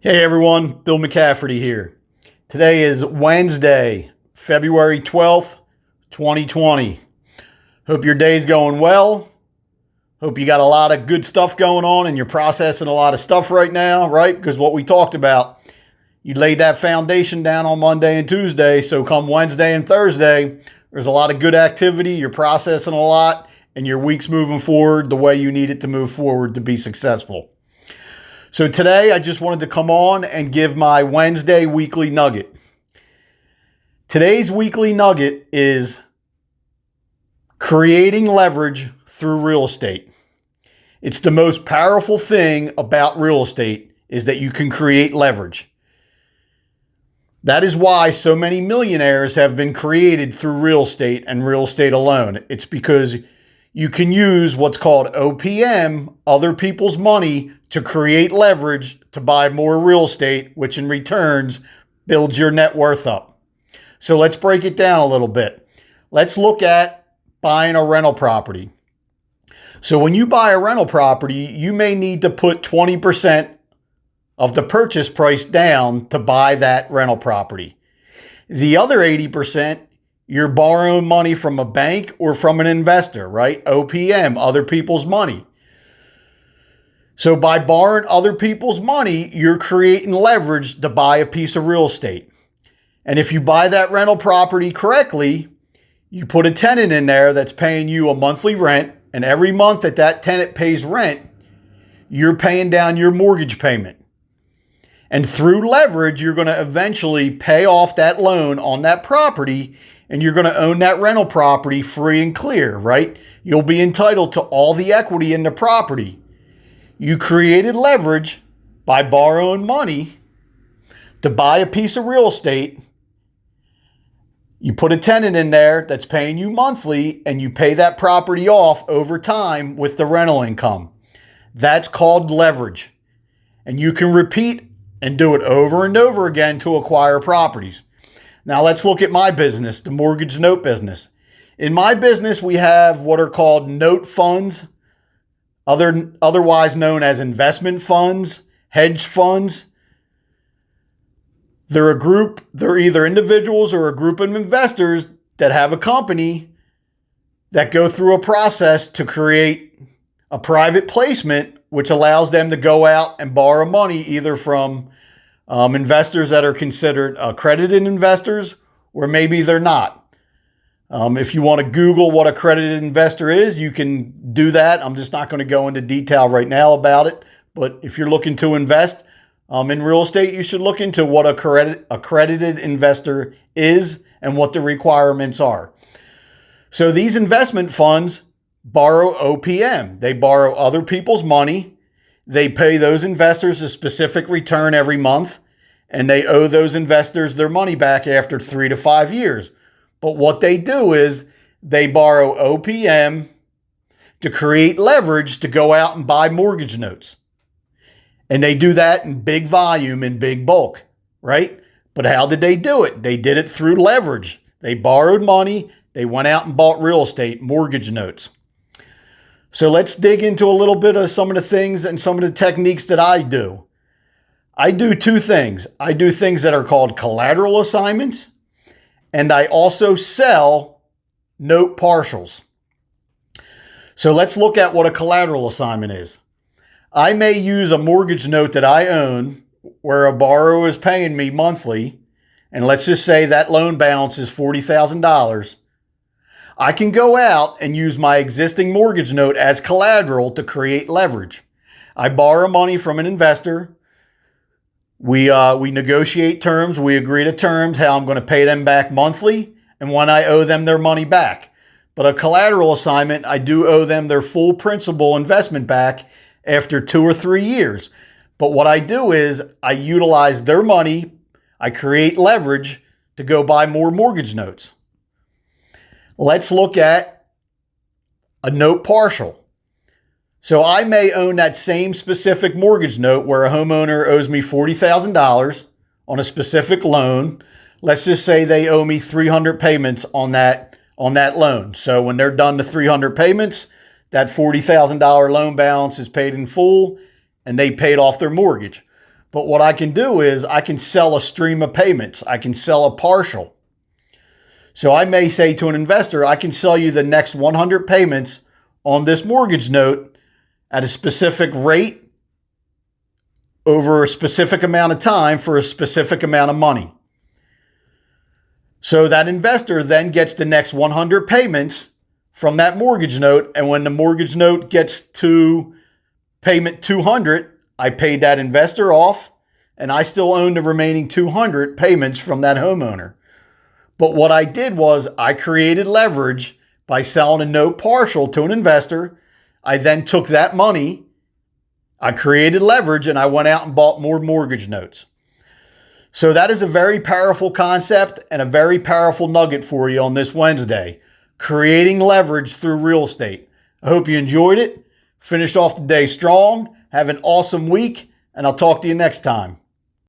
Hey everyone, Bill McCafferty here. Today is Wednesday, February 12th, 2020. Hope your day's going well. Hope you got a lot of good stuff going on and you're processing a lot of stuff right now, right? Because what we talked about, you laid that foundation down on Monday and Tuesday. So come Wednesday and Thursday, there's a lot of good activity. You're processing a lot and your week's moving forward the way you need it to move forward to be successful. So today I just wanted to come on and give my Wednesday weekly nugget. Today's weekly nugget is creating leverage through real estate. It's the most powerful thing about real estate is that you can create leverage. That is why so many millionaires have been created through real estate and real estate alone. It's because you can use what's called OPM, other people's money, to create leverage to buy more real estate, which in returns builds your net worth up. So let's break it down a little bit. Let's look at buying a rental property. So when you buy a rental property, you may need to put 20% of the purchase price down to buy that rental property. The other 80%, you're borrowing money from a bank or from an investor, right? OPM, other people's money. So by borrowing other people's money, you're creating leverage to buy a piece of real estate. And if you buy that rental property correctly, you put a tenant in there that's paying you a monthly rent, and every month that that tenant pays rent, you're paying down your mortgage payment. And through leverage, you're going to eventually pay off that loan on that property, and you're going to own that rental property free and clear, right? You'll be entitled to all the equity in the property. You created leverage by borrowing money to buy a piece of real estate. You put a tenant in there that's paying you monthly, and you pay that property off over time with the rental income. That's called leverage. And you can repeat and do it over and over again to acquire properties. Now let's look at my business, the mortgage note business. In my business, we have what are called note funds, otherwise known as investment funds, hedge funds. They're either individuals or a group of investors that have a company that go through a process to create a private placement, which allows them to go out and borrow money either from investors that are considered accredited investors, or maybe they're not. If you want to Google what accredited investor is, you can do that. I'm just not going to go into detail right now about it. But if you're looking to invest in real estate, you should look into what accredited investor is and what the requirements are. So these investment funds borrow OPM. They borrow other people's money. They pay those investors a specific return every month, and they owe those investors their money back after 3 to 5 years. But what they do is they borrow OPM to create leverage to go out and buy mortgage notes. And they do that in big volume, in big bulk, right? But how did they do it? They did it through leverage. They borrowed money. They went out and bought real estate, mortgage notes. So let's dig into a little bit of some of the things and some of the techniques that I do. I do two things. I do things that are called collateral assignments, and I also sell note partials. So let's look at what a collateral assignment is. I may use a mortgage note that I own where a borrower is paying me monthly, and let's just say that loan balance is $40,000. I can go out and use my existing mortgage note as collateral to create leverage. I borrow money from an investor. We negotiate terms. We agree to terms, how I'm going to pay them back monthly and when I owe them their money back. But a collateral assignment, I do owe them their full principal investment back after 2 or 3 years. But what I do is I utilize their money. I create leverage to go buy more mortgage notes. Let's look at a note partial. So I may own that same specific mortgage note where a homeowner owes me $40,000 on a specific loan. Let's just say they owe me 300 payments on that loan. So when they're done the 300 payments, that $40,000 loan balance is paid in full and they paid off their mortgage. But what I can do is I can sell a stream of payments. I can sell a partial. So I may say to an investor, I can sell you the next 100 payments on this mortgage note at a specific rate over a specific amount of time for a specific amount of money. So that investor then gets the next 100 payments from that mortgage note. And when the mortgage note gets to payment 200, I paid that investor off and I still own the remaining 200 payments from that homeowner. But what I did was I created leverage by selling a note partial to an investor. I then took that money, I created leverage, and I went out and bought more mortgage notes. So that is a very powerful concept and a very powerful nugget for you on this Wednesday. Creating leverage through real estate. I hope you enjoyed it. Finish off the day strong. Have an awesome week, and I'll talk to you next time.